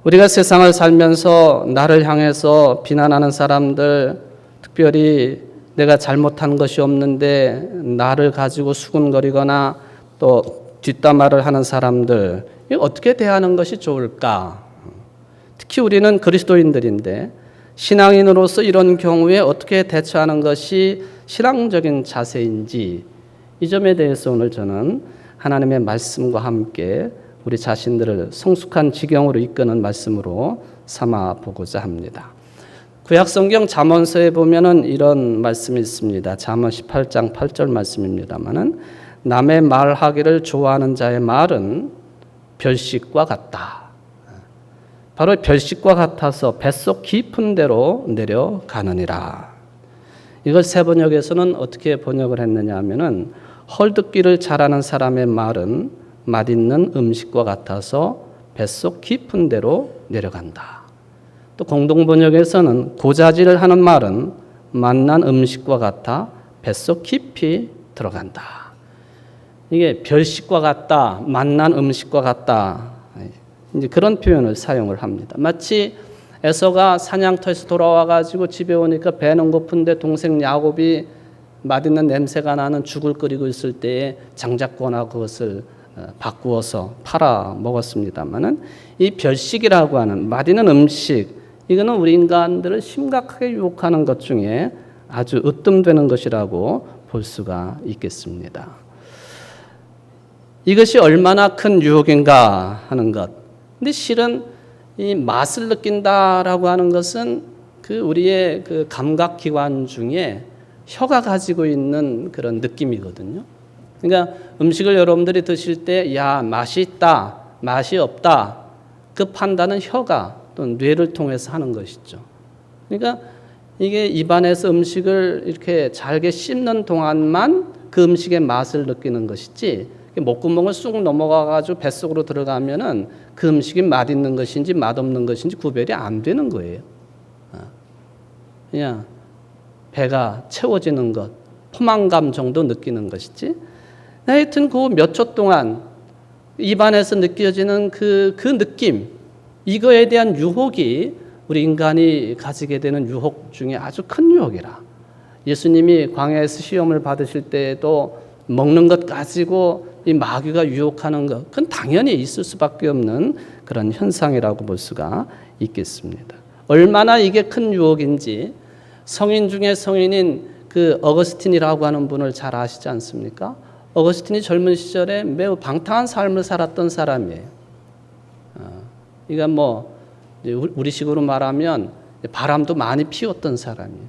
우리가 세상을 살면서 나를 향해서 비난하는 사람들, 특별히 내가 잘못한 것이 없는데 나를 가지고 수군거리거나 또 뒷담화를 하는 사람들, 어떻게 대하는 것이 좋을까? 특히 우리는 그리스도인들인데 신앙인으로서 이런 경우에 어떻게 대처하는 것이 신앙적인 자세인지, 이 점에 대해서 오늘 저는 하나님의 말씀과 함께 우리 자신들을 성숙한 지경으로 이끄는 말씀으로 삼아 보고자 합니다. 구약성경 잠언서에 보면은 이런 말씀이 있습니다. 잠언 18장 8절 말씀입니다만은, 남의 말하기를 좋아하는 자의 말은 별식과 같다. 바로 별식과 같아서 뱃속 깊은 데로 내려가느니라. 이걸 세번역에서는 어떻게 번역을 했느냐 하면은, 헐뜯기를 잘하는 사람의 말은 맛있는 음식과 같아서 뱃속 깊은 데로 내려간다. 또 공동번역에서는 고자질을 하는 말은 맛난 음식과 같아 뱃속 깊이 들어간다. 이게 별식과 같다, 맛난 음식과 같다, 이제 그런 표현을 사용을 합니다. 마치 에서가 사냥터에서 돌아와 가지고 집에 오니까 배는 고픈데 동생 야곱이 맛있는 냄새가 나는 죽을 끓이고 있을 때에 장작거나 그것을 바꾸어서 팔아 먹었습니다만은, 이 별식이라고 하는 맛있는 음식, 이거는 우리 인간들을 심각하게 유혹하는 것 중에 아주 으뜸되는 것이라고 볼 수가 있겠습니다. 이것이 얼마나 큰 유혹인가 하는 것. 근데 실은 이 맛을 느낀다라고 하는 것은 우리의 그 감각기관 중에 혀가 가지고 있는 그런 느낌이거든요. 그러니까 음식을 여러분들이 드실 때, 야, 맛이 있다, 맛이 없다, 그 판단은 혀가 또 뇌를 통해서 하는 것이죠. 그러니까 이게 입안에서 음식을 이렇게 잘게 씹는 동안만 그 음식의 맛을 느끼는 것이지, 목구멍을 쑥 넘어가가지고 뱃속으로 들어가면은 그 음식이 맛있는 것인지 맛없는 것인지 구별이 안 되는 거예요. 그냥 배가 채워지는 것, 포만감 정도 느끼는 것이지, 하여튼 그 몇 초 동안 입안에서 느껴지는 그 느낌, 이거에 대한 유혹이 우리 인간이 가지게 되는 유혹 중에 아주 큰 유혹이라. 예수님이 광야에서 시험을 받으실 때에도 먹는 것 가지고 이 마귀가 유혹하는 것, 그건 당연히 있을 수밖에 없는 그런 현상이라고 볼 수가 있겠습니다. 얼마나 이게 큰 유혹인지 성인 중에 성인인 그 어거스틴이라고 하는 분을 잘 아시지 않습니까? 어거스틴이 젊은 시절에 매우 방탕한 삶을 살았던 사람이에요. 그러니까 뭐 우리식으로 말하면 바람도 많이 피웠던 사람이에요.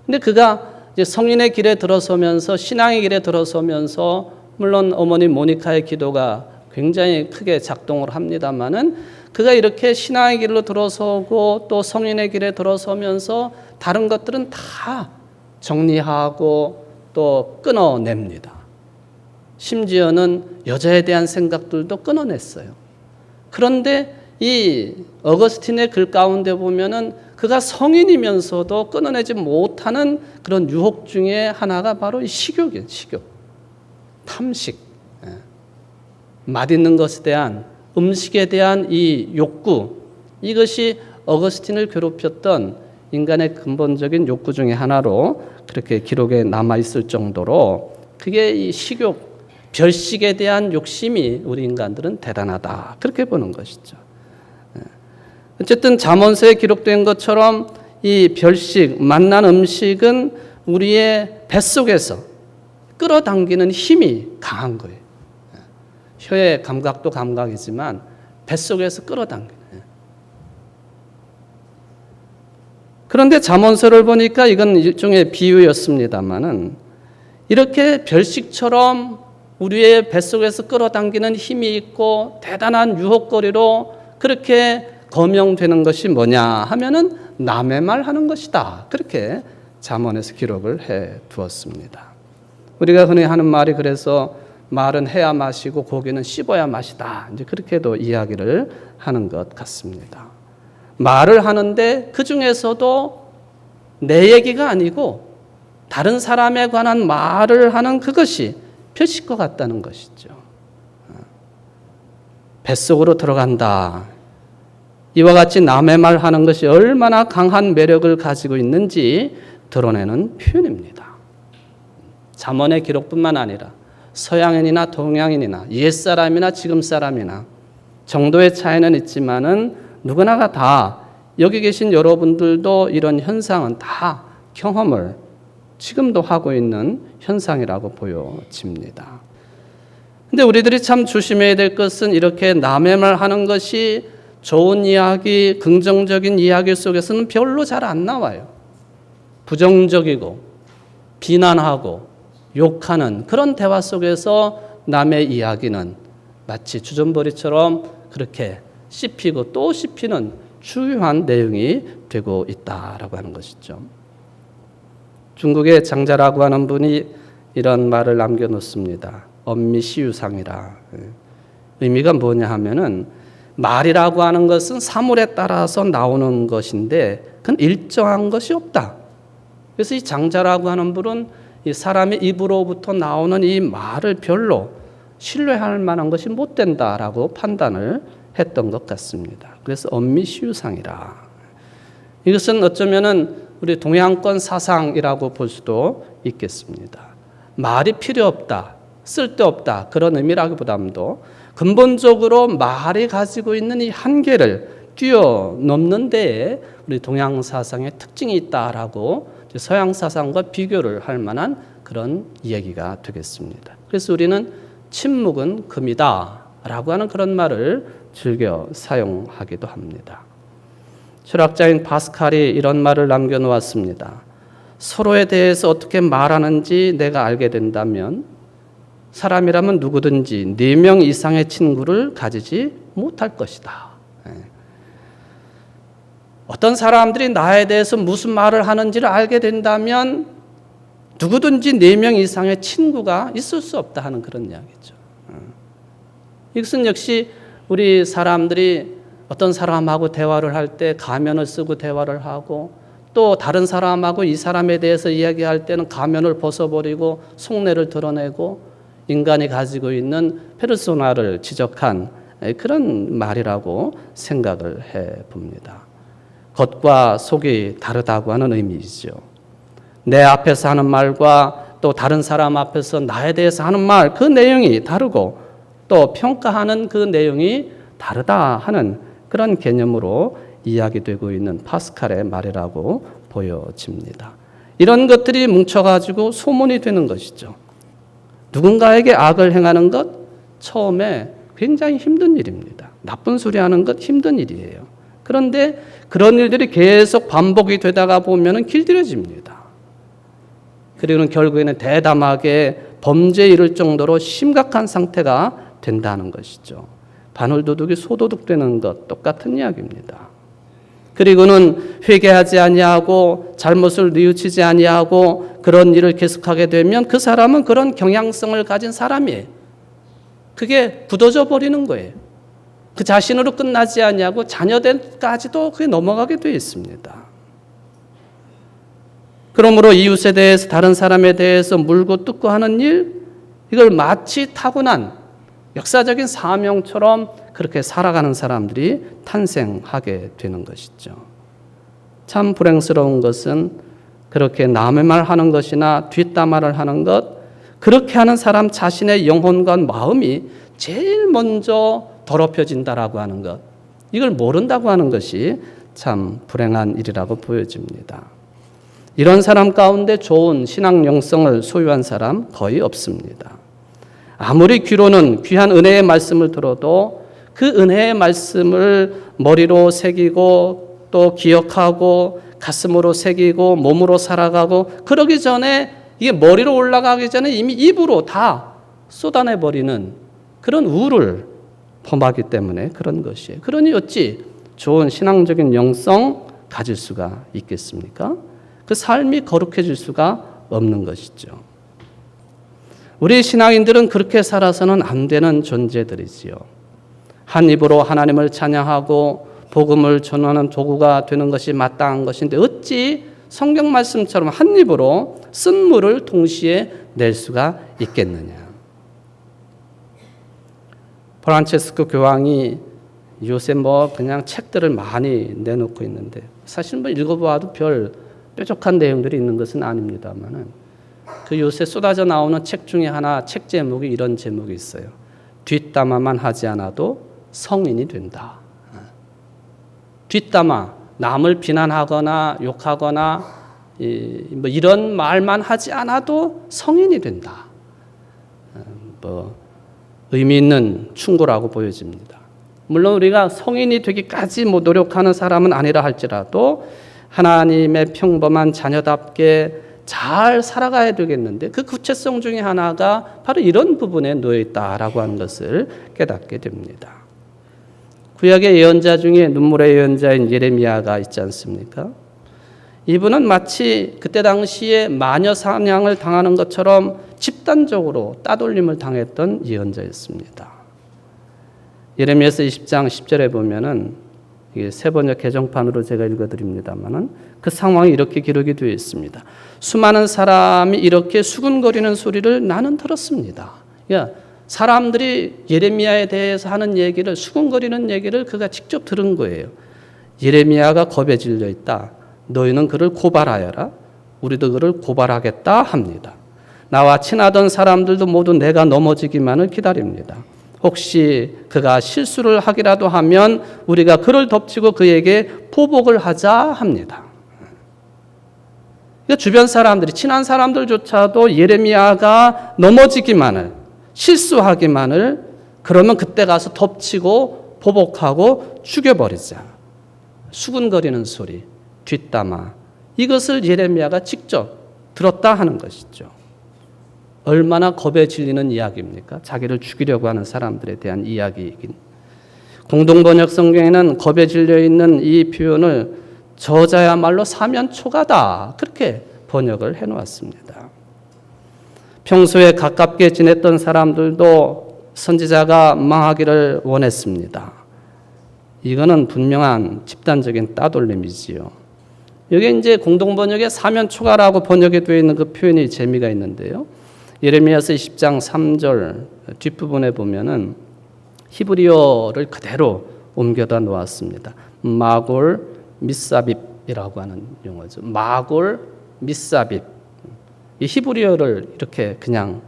근데 그가 이제 성인의 길에 들어서면서, 신앙의 길에 들어서면서, 물론 어머니 모니카의 기도가 굉장히 크게 작동을 합니다만은, 그가 이렇게 신앙의 길로 들어서고 또 성인의 길에 들어서면서 다른 것들은 다 정리하고 또 끊어냅니다. 심지어는 여자에 대한 생각들도 끊어냈어요. 그런데 이 어거스틴의 글 가운데 보면은 그가 성인이면서도 끊어내지 못하는 그런 유혹 중에 하나가 바로 이 식욕이에요. 식욕, 탐식, 맛있는 것에 대한, 음식에 대한 이 욕구, 이것이 어거스틴을 괴롭혔던 인간의 근본적인 욕구 중에 하나로 그렇게 기록에 남아 있을 정도로, 그게 이 식욕, 별식에 대한 욕심이 우리 인간들은 대단하다, 그렇게 보는 것이죠. 어쨌든 잠언서에 기록된 것처럼 이 별식, 맛난 음식은 우리의 뱃속에서 끌어당기는 힘이 강한 거예요. 혀의 감각도 감각이지만 뱃속에서 끌어당기는. 그런데 잠언서를 보니까 이건 일종의 비유였습니다만은, 이렇게 별식처럼 우리의 뱃속에서 끌어당기는 힘이 있고 대단한 유혹거리로 그렇게 거명되는 것이 뭐냐 하면은 남의 말 하는 것이다, 그렇게 잠언에서 기록을 해 두었습니다. 우리가 흔히 하는 말이, 그래서 말은 해야 맛이고 고기는 씹어야 맛이다, 이제 그렇게도 이야기를 하는 것 같습니다. 말을 하는데 그 중에서도 내 얘기가 아니고 다른 사람에 관한 말을 하는 그것이 별식 것 같다는 것이죠. 뱃속으로 들어간다. 이와 같이 남의 말 하는 것이 얼마나 강한 매력을 가지고 있는지 드러내는 표현입니다. 잠언의 기록뿐만 아니라 서양인이나 동양인이나 옛사람이나 지금 사람이나 정도의 차이는 있지만은 누구나가 다 여기 계신 여러분들도 이런 현상은 다 경험을 지금도 하고 있는 현상이라고 보여집니다. 근데 우리들이 참 조심해야 될 것은 이렇게 남의 말 하는 것이 좋은 이야기, 긍정적인 이야기 속에서는 별로 잘 안 나와요. 부정적이고 비난하고 욕하는 그런 대화 속에서 남의 이야기는 마치 주전부리처럼 그렇게 씹히고 또 씹히는 중요한 내용이 되고 있다라고 하는 것이죠. 중국의 장자라고 하는 분이 이런 말을 남겨놓습니다. 엄미시유상이라. 의미가 뭐냐 하면은 말이라고 하는 것은 사물에 따라서 나오는 것인데 그건 일정한 것이 없다. 그래서 이 장자라고 하는 분은 이 사람의 입으로부터 나오는 이 말을 별로 신뢰할 만한 것이 못 된다라고 판단을 했던 것 같습니다. 그래서 엄미시유상이라. 이것은 어쩌면은 우리 동양권 사상이라고 볼 수도 있겠습니다. 말이 필요 없다, 쓸데없다 그런 의미라기보다도 근본적으로 말이 가지고 있는 이 한계를 뛰어넘는 데에 우리 동양 사상의 특징이 있다라고 서양 사상과 비교를 할 만한 그런 이야기가 되겠습니다. 그래서 우리는 침묵은 금이다라고 하는 그런 말을 즐겨 사용하기도 합니다. 철학자인 파스칼이 이런 말을 남겨놓았습니다. 서로에 대해서 어떻게 말하는지 내가 알게 된다면 사람이라면 누구든지 4명 이상의 친구를 가지지 못할 것이다. 어떤 사람들이 나에 대해서 무슨 말을 하는지를 알게 된다면 누구든지 4명 이상의 친구가 있을 수 없다 하는 그런 이야기죠. 이것은 역시 우리 사람들이 어떤 사람하고 대화를 할 때 가면을 쓰고 대화를 하고 또 다른 사람하고 이 사람에 대해서 이야기할 때는 가면을 벗어버리고 속내를 드러내고 인간이 가지고 있는 페르소나를 지적한 그런 말이라고 생각을 해봅니다. 겉과 속이 다르다고 하는 의미이죠. 내 앞에서 하는 말과 또 다른 사람 앞에서 나에 대해서 하는 말, 그 내용이 다르고 또 평가하는 그 내용이 다르다 하는 그런 개념으로 이야기되고 있는 파스칼의 말이라고 보여집니다. 이런 것들이 뭉쳐가지고 소문이 되는 것이죠. 누군가에게 악을 행하는 것 처음에 굉장히 힘든 일입니다. 나쁜 소리 하는 것 힘든 일이에요. 그런데 그런 일들이 계속 반복이 되다가 보면은 길들여집니다. 그리고는 결국에는 대담하게 범죄에 이를 정도로 심각한 상태가 된다는 것이죠. 바늘도둑이 소도둑 되는 것 똑같은 이야기입니다. 그리고는 회개하지 아니하고 잘못을 뉘우치지 아니하고 그런 일을 계속하게 되면 그 사람은 그런 경향성을 가진 사람이에요. 그게 굳어져 버리는 거예요. 그 자신으로 끝나지 아니하고 자녀들까지도 그게 넘어가게 되어 있습니다. 그러므로 이웃에 대해서 다른 사람에 대해서 물고 뜯고 하는 일, 이걸 마치 타고난 역사적인 사명처럼 그렇게 살아가는 사람들이 탄생하게 되는 것이죠. 참 불행스러운 것은 그렇게 남의 말 하는 것이나 뒷담화를 하는 것, 그렇게 하는 사람 자신의 영혼과 마음이 제일 먼저 더럽혀진다라고 하는 것, 이걸 모른다고 하는 것이 참 불행한 일이라고 보여집니다. 이런 사람 가운데 좋은 신앙 영성을 소유한 사람 거의 없습니다. 아무리 귀로는 귀한 은혜의 말씀을 들어도 그 은혜의 말씀을 머리로 새기고 또 기억하고 가슴으로 새기고 몸으로 살아가고 그러기 전에 이게 머리로 올라가기 전에 이미 입으로 다 쏟아내버리는 그런 우를 범하기 때문에 그런 것이에요. 그러니 어찌 좋은 신앙적인 영성 가질 수가 있겠습니까? 그 삶이 거룩해질 수가 없는 것이죠. 우리 신앙인들은 그렇게 살아서는 안 되는 존재들이지요. 한 입으로 하나님을 찬양하고 복음을 전하는 도구가 되는 것이 마땅한 것인데 어찌 성경 말씀처럼 한 입으로 쓴물을 동시에 낼 수가 있겠느냐. 프란체스코 교황이 요새 그냥 책들을 많이 내놓고 있는데 사실 읽어봐도 별 뾰족한 내용들이 있는 것은 아닙니다만은 그 요새 쏟아져 나오는 책 중에 하나 책 제목이 이런 제목이 있어요. 뒷담화만 하지 않아도 성인이 된다. 뒷담화, 남을 비난하거나 욕하거나 이런 말만 하지 않아도 성인이 된다. 의미 있는 충고라고 보여집니다. 물론 우리가 성인이 되기까지 노력하는 사람은 아니라 할지라도 하나님의 평범한 자녀답게 잘 살아가야 되겠는데 그 구체성 중에 하나가 바로 이런 부분에 놓여 있다라고 하는 것을 깨닫게 됩니다. 구약의 예언자 중에 눈물의 예언자인 예레미야가 있지 않습니까? 이분은 마치 그때 당시에 마녀 사냥을 당하는 것처럼 집단적으로 따돌림을 당했던 예언자였습니다. 예레미야서 20장 10절에 보면은 이게 세번역 개정판으로 제가 읽어드립니다만은 그 상황이 이렇게 기록이 되어 있습니다. 수많은 사람이 이렇게 수군거리는 소리를 나는 들었습니다. 그러니까 사람들이 예레미야에 대해서 하는 얘기를 수군거리는 얘기를 그가 직접 들은 거예요. 예레미야가 겁에 질려 있다. 너희는 그를 고발하여라. 우리도 그를 고발하겠다 합니다. 나와 친하던 사람들도 모두 내가 넘어지기만을 기다립니다. 혹시 그가 실수를 하기라도 하면 우리가 그를 덮치고 그에게 보복을 하자 합니다. 그러니까 주변 사람들이 친한 사람들조차도 예레미야가 넘어지기만을 실수하기만을 그러면 그때 가서 덮치고 보복하고 죽여버리자. 수군거리는 소리, 뒷담화 이것을 예레미야가 직접 들었다 하는 것이죠. 얼마나 겁에 질리는 이야기입니까? 자기를 죽이려고 하는 사람들에 대한 이야기이긴. 공동번역 성경에는 겁에 질려 있는 이 표현을 저자야말로 사면초가다 그렇게 번역을 해놓았습니다. 평소에 가깝게 지냈던 사람들도 선지자가 망하기를 원했습니다. 이거는 분명한 집단적인 따돌림이지요. 여기 이제 공동번역에 사면초가라고 번역이 되어 있는 그 표현이 재미가 있는데요. 예레미야서 20장 3절 뒷부분에 보면은 히브리어를 그대로 옮겨다 놓았습니다. 마골 미사빕이라고 하는 용어죠. 마골 미사빕. 이 히브리어를 이렇게 그냥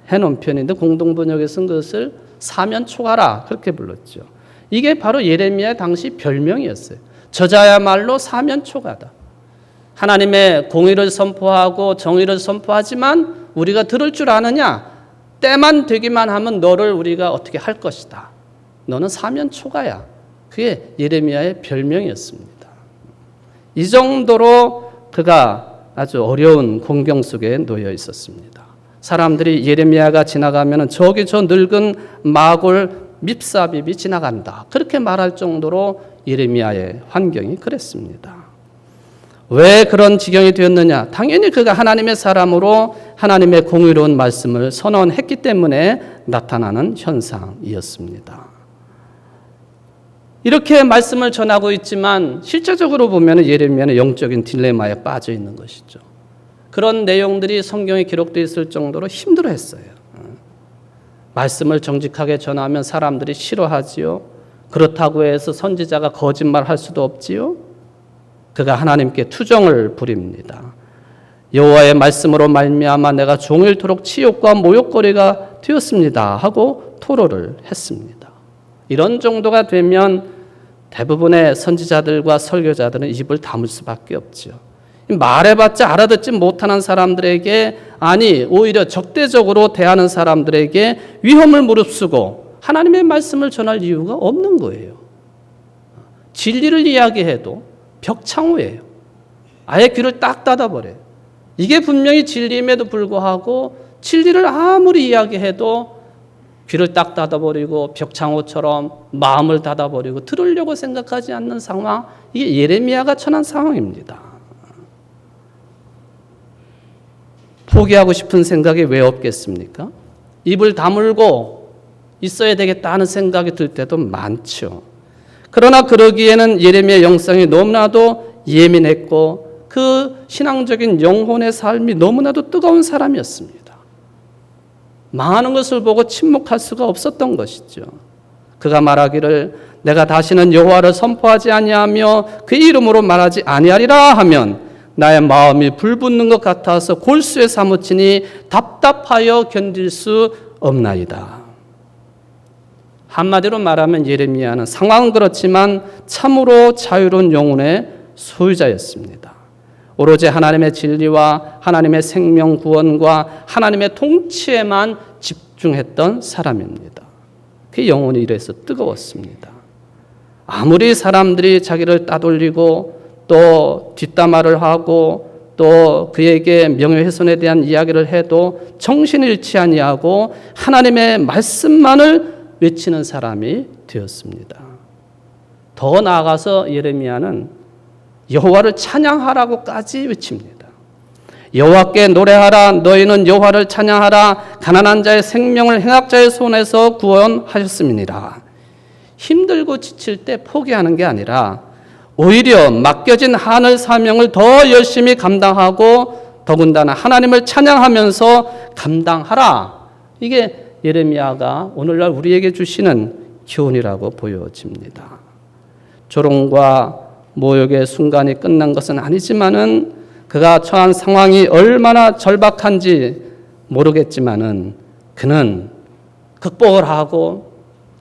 해놓은 편인데 공동번역에 쓴 것을 사면초가라 그렇게 불렀죠. 이게 바로 예레미야 당시 별명이었어요. 저자야말로 사면초가다. 하나님의 공의를 선포하고 정의를 선포하지만 우리가 들을 줄 아느냐? 때만 되기만 하면 너를 우리가 어떻게 할 것이다. 너는 사면초가야. 그게 예레미야의 별명이었습니다. 이 정도로 그가 아주 어려운 공경 속에 놓여 있었습니다. 사람들이 예레미야가 지나가면 저기 저 늙은 마골 밉사빕이 지나간다. 그렇게 말할 정도로 예레미야의 환경이 그랬습니다. 왜 그런 지경이 되었느냐? 당연히 그가 하나님의 사람으로 하나님의 공의로운 말씀을 선언했기 때문에 나타나는 현상이었습니다. 이렇게 말씀을 전하고 있지만 실제적으로 보면 예레미야는 영적인 딜레마에 빠져 있는 것이죠. 그런 내용들이 성경에 기록되어 있을 정도로 힘들어했어요. 말씀을 정직하게 전하면 사람들이 싫어하지요. 그렇다고 해서 선지자가 거짓말할 수도 없지요. 그가 하나님께 투정을 부립니다. 여호와의 말씀으로 말미암아 내가 종일토록 치욕과 모욕거리가 되었습니다 하고 토로를 했습니다. 이런 정도가 되면 대부분의 선지자들과 설교자들은 입을 다물 수밖에 없죠. 말해봤자 알아듣지 못하는 사람들에게 아니 오히려 적대적으로 대하는 사람들에게 위험을 무릅쓰고 하나님의 말씀을 전할 이유가 없는 거예요. 진리를 이야기해도 벽창호예요. 아예 귀를 딱 닫아버려요. 이게 분명히 진리임에도 불구하고 진리를 아무리 이야기해도 귀를 딱 닫아버리고 벽창호처럼 마음을 닫아버리고 들으려고 생각하지 않는 상황, 이게 예레미야가 처한 상황입니다. 포기하고 싶은 생각이 왜 없겠습니까? 입을 다물고 있어야 되겠다 하는 생각이 들 때도 많죠. 그러나 그러기에는 예레미야 영성이 너무나도 예민했고 그 신앙적인 영혼의 삶이 너무나도 뜨거운 사람이었습니다. 망하는 것을 보고 침묵할 수가 없었던 것이죠. 그가 말하기를 내가 다시는 여호와를 선포하지 아니하며 그 이름으로 말하지 아니하리라 하면 나의 마음이 불붙는 것 같아서 골수에 사무치니 답답하여 견딜 수 없나이다. 한마디로 말하면 예레미야는 상황은 그렇지만 참으로 자유로운 영혼의 소유자였습니다. 오로지 하나님의 진리와 하나님의 생명 구원과 하나님의 통치에만 집중했던 사람입니다. 그 영혼이 이래서 뜨거웠습니다. 아무리 사람들이 자기를 따돌리고 또 뒷담화를 하고 또 그에게 명예훼손에 대한 이야기를 해도 정신을 잃지 아니하고 하나님의 말씀만을 외치는 사람이 되었습니다. 더 나아가서 예레미야는 여호와를 찬양하라고까지 외칩니다. 여호와께 노래하라. 너희는 여호와를 찬양하라. 가난한 자의 생명을 행악자의 손에서 구원하셨음이니라. 힘들고 지칠 때 포기하는 게 아니라 오히려 맡겨진 하늘 사명을 더 열심히 감당하고 더군다나 하나님을 찬양하면서 감당하라. 이게 예레미야가 오늘날 우리에게 주시는 교훈이라고 보여집니다. 조롱과 모욕의 순간이 끝난 것은 아니지만은 그가 처한 상황이 얼마나 절박한지 모르겠지만은 그는 극복을 하고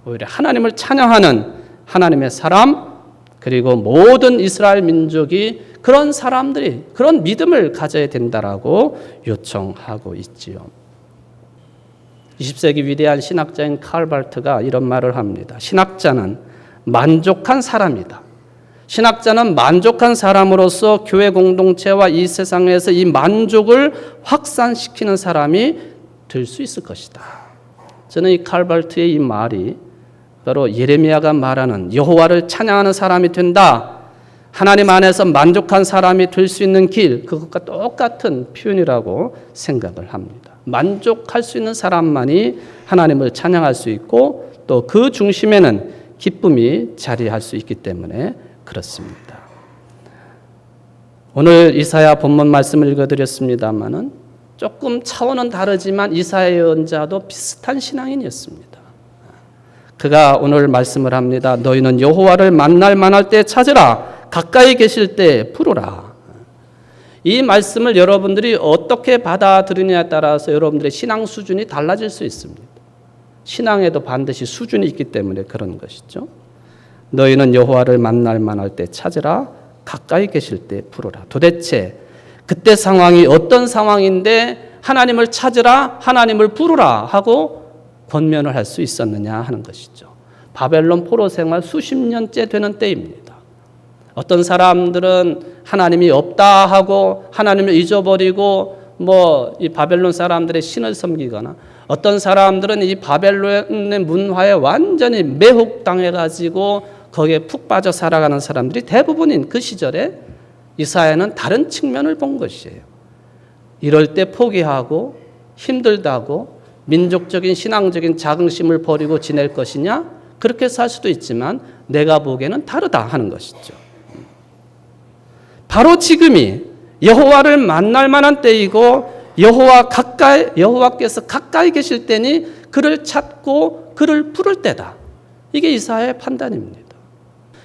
오히려 하나님을 찬양하는 하나님의 사람 그리고 모든 이스라엘 민족이 그런 사람들이 그런 믿음을 가져야 된다라고 요청하고 있지요. 20세기 위대한 신학자인 칼 발트가 이런 말을 합니다. 신학자는 만족한 사람이다. 신학자는 만족한 사람으로서 교회 공동체와 이 세상에서 이 만족을 확산시키는 사람이 될 수 있을 것이다. 저는 이 칼 발트의 이 말이 바로 예레미야가 말하는 여호와를 찬양하는 사람이 된다. 하나님 안에서 만족한 사람이 될 수 있는 길, 그것과 똑같은 표현이라고 생각을 합니다. 만족할 수 있는 사람만이 하나님을 찬양할 수 있고 또 그 중심에는 기쁨이 자리할 수 있기 때문에 그렇습니다. 오늘 이사야 본문 말씀을 읽어드렸습니다마는 조금 차원은 다르지만 이사야 예언자도 비슷한 신앙인이었습니다. 그가 오늘 말씀을 합니다. 너희는 여호와를 만날 만할 때 찾으라. 가까이 계실 때 부르라. 이 말씀을 여러분들이 어떻게 받아들이냐에 따라서 여러분들의 신앙 수준이 달라질 수 있습니다. 신앙에도 반드시 수준이 있기 때문에 그런 것이죠. 너희는 여호와를 만날 만할 때 찾으라. 가까이 계실 때 부르라. 도대체 그때 상황이 어떤 상황인데 하나님을 찾으라, 하나님을 부르라 하고 권면을 할 수 있었느냐 하는 것이죠. 바벨론 포로 생활 수십 년째 되는 때입니다. 어떤 사람들은 하나님이 없다 하고 하나님을 잊어버리고 이 바벨론 사람들의 신을 섬기거나 어떤 사람들은 이 바벨론의 문화에 완전히 매혹당해가지고 거기에 푹 빠져 살아가는 사람들이 대부분인 그 시절에 이사야는 다른 측면을 본 것이에요. 이럴 때 포기하고 힘들다고 민족적인 신앙적인 자긍심을 버리고 지낼 것이냐? 그렇게 살 수도 있지만 내가 보기에는 다르다 하는 것이죠. 바로 지금이 여호와를 만날 만한 때이고 여호와께서 가까이 계실 때니 그를 찾고 그를 부를 때다. 이게 이사야의 판단입니다.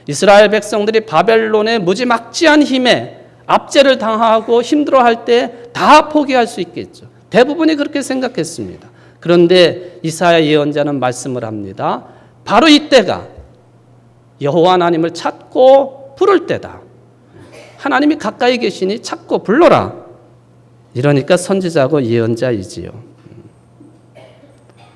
이스라엘 백성들이 바벨론의 무지막지한 힘에 압제를 당하고 힘들어할 때 다 포기할 수 있겠죠. 대부분이 그렇게 생각했습니다. 그런데 이사야 예언자는 말씀을 합니다. 바로 이때가 여호와 하나님을 찾고 부를 때다. 하나님이 가까이 계시니 찾고 불러라. 이러니까 선지자고 예언자이지요.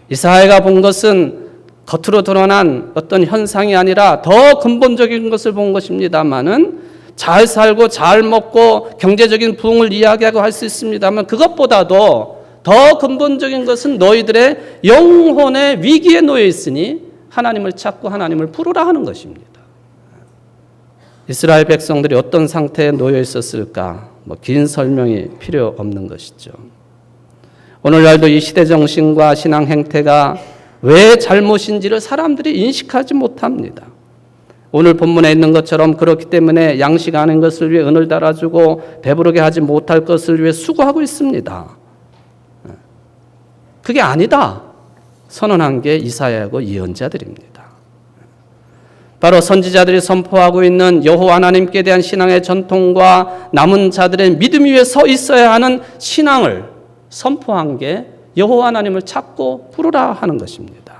이사야가 본 것은 겉으로 드러난 어떤 현상이 아니라 더 근본적인 것을 본 것입니다만은 잘 살고 잘 먹고 경제적인 부흥을 이야기하고 할 수 있습니다만 그것보다도 더 근본적인 것은 너희들의 영혼의 위기에 놓여 있으니 하나님을 찾고 하나님을 부르라 하는 것입니다. 이스라엘 백성들이 어떤 상태에 놓여 있었을까? 긴 설명이 필요 없는 것이죠. 오늘날도 이 시대 정신과 신앙 행태가 왜 잘못인지를 사람들이 인식하지 못합니다. 오늘 본문에 있는 것처럼 그렇기 때문에 양식 아닌 것을 위해 은을 달아주고 배부르게 하지 못할 것을 위해 수고하고 있습니다. 그게 아니다 선언한 게 이사야고 예언자들입니다. 바로 선지자들이 선포하고 있는 여호와 하나님께 대한 신앙의 전통과 남은 자들의 믿음 위에 서 있어야 하는 신앙을 선포한 게 여호와 하나님을 찾고 부르라 하는 것입니다.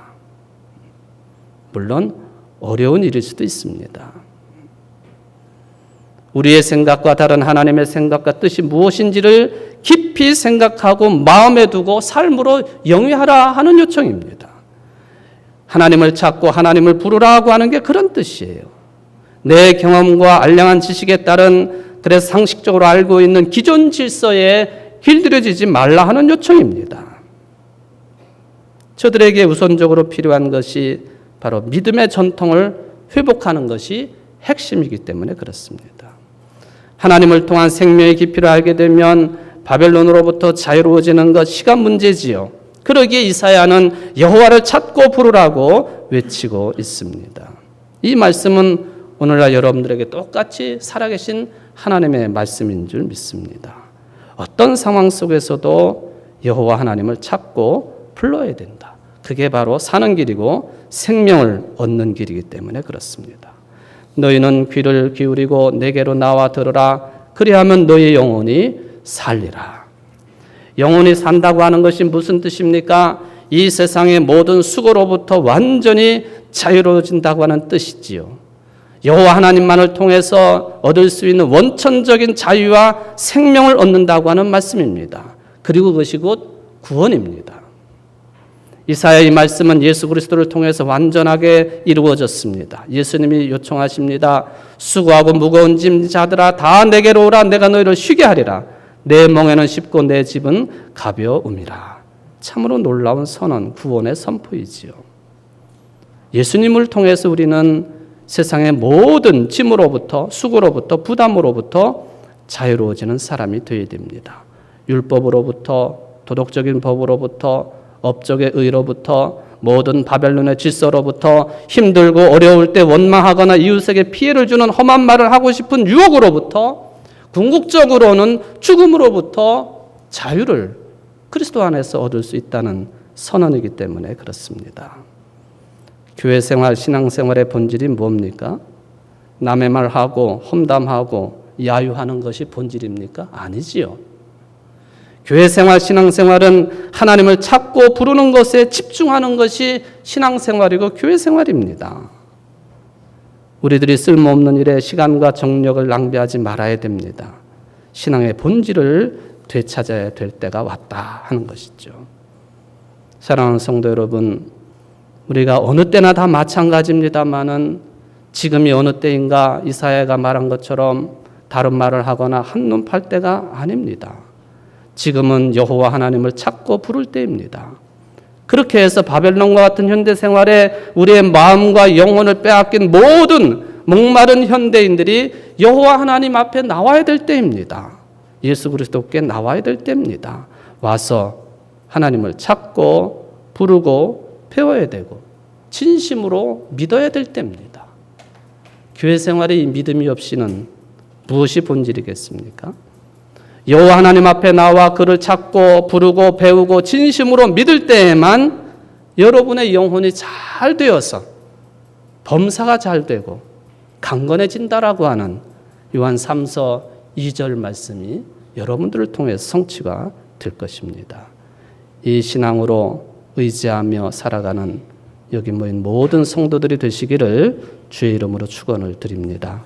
물론 어려운 일일 수도 있습니다. 우리의 생각과 다른 하나님의 생각과 뜻이 무엇인지를 깊이 생각하고 마음에 두고 삶으로 영위하라 하는 요청입니다. 하나님을 찾고 하나님을 부르라고 하는 게 그런 뜻이에요. 내 경험과 알량한 지식에 따른 그래서 상식적으로 알고 있는 기존 질서에 길들여지지 말라 하는 요청입니다. 저들에게 우선적으로 필요한 것이 바로 믿음의 전통을 회복하는 것이 핵심이기 때문에 그렇습니다. 하나님을 통한 생명의 깊이를 알게 되면 바벨론으로부터 자유로워지는 것 시간 문제지요. 그러기에 이사야는 여호와를 찾고 부르라고 외치고 있습니다. 이 말씀은 오늘날 여러분들에게 똑같이 살아계신 하나님의 말씀인 줄 믿습니다. 어떤 상황 속에서도 여호와 하나님을 찾고 불러야 된다. 그게 바로 사는 길이고 생명을 얻는 길이기 때문에 그렇습니다. 너희는 귀를 기울이고 내게로 나와 들으라. 그리하면 너희 영혼이 살리라. 영혼이 산다고 하는 것이 무슨 뜻입니까? 이 세상의 모든 수고로부터 완전히 자유로워진다고 하는 뜻이지요. 여호와 하나님만을 통해서 얻을 수 있는 원천적인 자유와 생명을 얻는다고 하는 말씀입니다. 그리고 그것이 곧 구원입니다. 이사야 이 말씀은 예수 그리스도를 통해서 완전하게 이루어졌습니다. 예수님이 요청하십니다. 수고하고 무거운 짐 자들아 다 내게로 오라. 내가 너희를 쉬게 하리라. 내 멍에는 쉽고 내 집은 가벼움이라. 참으로 놀라운 선언, 구원의 선포이지요. 예수님을 통해서 우리는 세상의 모든 짐으로부터, 수고로부터, 부담으로부터 자유로워지는 사람이 되어야 됩니다. 율법으로부터, 도덕적인 법으로부터, 업적의 의로부터, 모든 바벨론의 질서로부터, 힘들고 어려울 때 원망하거나 이웃에게 피해를 주는 험한 말을 하고 싶은 유혹으로부터, 궁극적으로는 죽음으로부터 자유를 그리스도 안에서 얻을 수 있다는 선언이기 때문에 그렇습니다. 교회 생활, 신앙 생활의 본질이 뭡니까? 남의 말하고 험담하고 야유하는 것이 본질입니까? 아니지요. 교회 생활, 신앙 생활은 하나님을 찾고 부르는 것에 집중하는 것이 신앙 생활이고 교회 생활입니다. 우리들이 쓸모없는 일에 시간과 정력을 낭비하지 말아야 됩니다. 신앙의 본질을 되찾아야 될 때가 왔다 하는 것이죠. 사랑하는 성도 여러분, 우리가 어느 때나 다 마찬가지입니다만은 지금이 어느 때인가 이사야가 말한 것처럼 다른 말을 하거나 한눈 팔 때가 아닙니다. 지금은 여호와 하나님을 찾고 부를 때입니다. 그렇게 해서 바벨론과 같은 현대 생활에 우리의 마음과 영혼을 빼앗긴 모든 목마른 현대인들이 여호와 하나님 앞에 나와야 될 때입니다. 예수 그리스도께 나와야 될 때입니다. 와서 하나님을 찾고 부르고 배워야 되고 진심으로 믿어야 될 때입니다. 교회 생활에 이 믿음이 없이는 무엇이 본질이겠습니까? 여호와 하나님 앞에 나와 그를 찾고 부르고 배우고 진심으로 믿을 때에만 여러분의 영혼이 잘 되어서 범사가 잘 되고 강건해진다라고 하는 요한 3서 2절 말씀이 여러분들을 통해서 성취가 될 것입니다. 이 신앙으로 의지하며 살아가는 여기 모인 모든 성도들이 되시기를 주의 이름으로 축원을 드립니다.